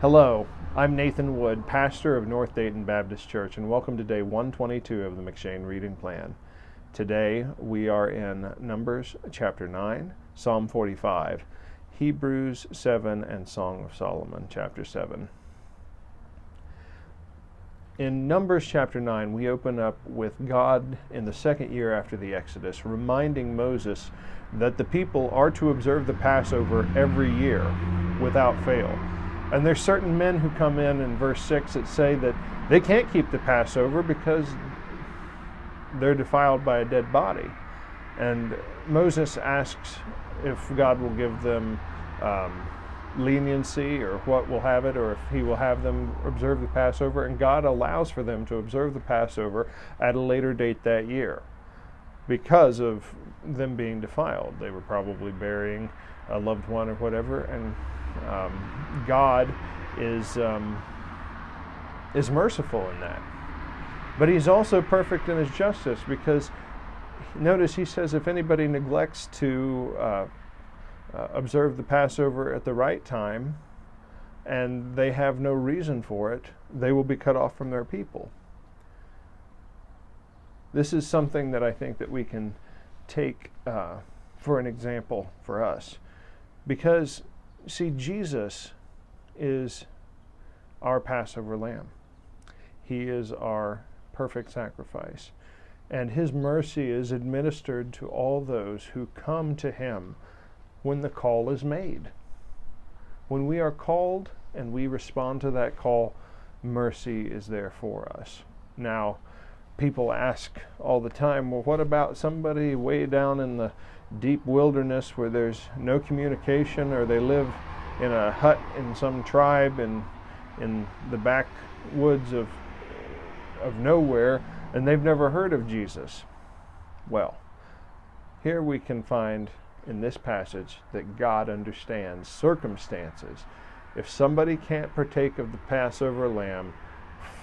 Hello, I'm Nathan Wood, pastor of North Dayton Baptist Church, and welcome to day 122 of the McShane Reading Plan. Today we are in Numbers chapter 9, Psalm 45, Hebrews 7, and Song of Solomon chapter 7. In Numbers chapter 9, we open up with God in the second year after the Exodus, reminding Moses that the people are to observe the Passover every year without fail. And there's certain men who come in verse 6 that say that they can't keep the Passover because they're defiled by a dead body. And Moses asks if God will give them leniency or what will have it, or if he will have them observe the Passover. And God allows for them to observe the Passover at a later date that year because of them being defiled. They were probably burying a loved one or whatever, and God is merciful in that. But he's also perfect in his justice, because notice he says if anybody neglects to observe the Passover at the right time and they have no reason for it, they will be cut off from their people. This is something that I think that we can take for an example for us, because see, Jesus is our Passover lamb. He is our perfect sacrifice. And his mercy is administered to all those who come to him when the call is made. When we are called and we respond to that call, mercy is there for us. Now, people ask all the time, well, what about somebody way down in the deep wilderness where there's no communication, or they live in a hut in some tribe in the backwoods of nowhere, and they've never heard of Jesus? Well, here we can find in this passage that God understands circumstances. If somebody can't partake of the Passover lamb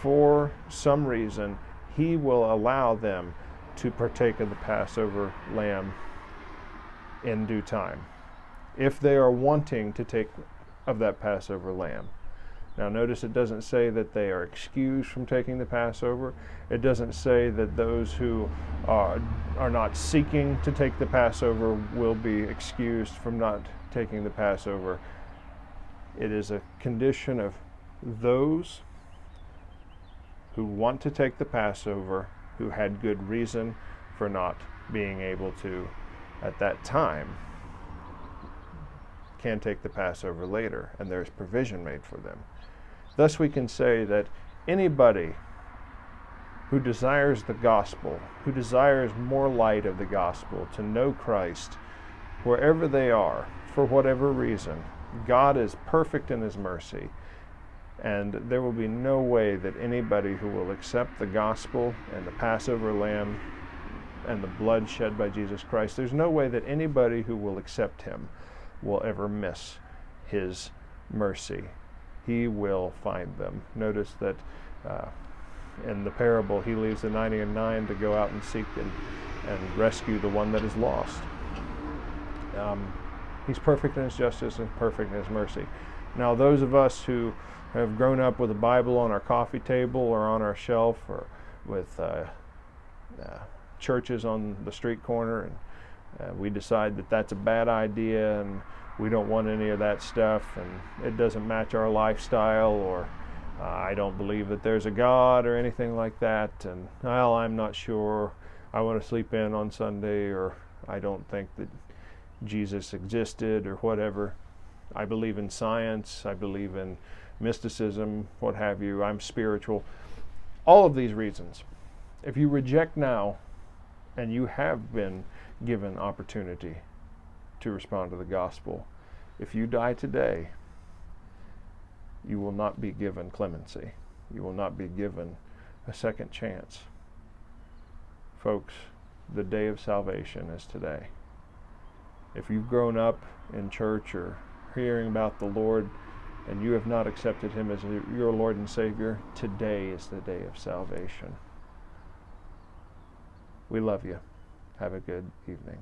for some reason, he will allow them to partake of the Passover lamb in due time, if they are wanting to take of that Passover lamb. Now notice it doesn't say that they are excused from taking the Passover. It doesn't say that those who are not seeking to take the Passover will be excused from not taking the Passover. It is a condition of those who want to take the Passover, who had good reason for not being able to at that time, can take the Passover later, and there's provision made for them. Thus we can say that anybody who desires the gospel, who desires more light of the gospel, to know Christ, wherever they are, for whatever reason, God is perfect in his mercy, and there will be no way that anybody who will accept the gospel and the Passover lamb and the blood shed by Jesus Christ, there's no way that anybody who will accept him will ever miss his mercy. He will find them. Notice that in the parable, he leaves the 99 to go out and seek and rescue the one that is lost. He's perfect in his justice and perfect in his mercy. Now, those of us who have grown up with a Bible on our coffee table or on our shelf, or with churches on the street corner, and we decide that that's a bad idea and we don't want any of that stuff, and it doesn't match our lifestyle, or I don't believe that there's a God or anything like that, and well, I'm not sure, I want to sleep in on Sunday, or I don't think that Jesus existed, or whatever. I believe in science, I believe in mysticism, what have you, I'm spiritual. All of these reasons. If you reject now, and you have been given opportunity to respond to the gospel, if you die today, you will not be given clemency. You will not be given a second chance. Folks, the day of salvation is today. If you've grown up in church or hearing about the Lord and you have not accepted him as your Lord and Savior, today is the day of salvation. We love you. Have a good evening.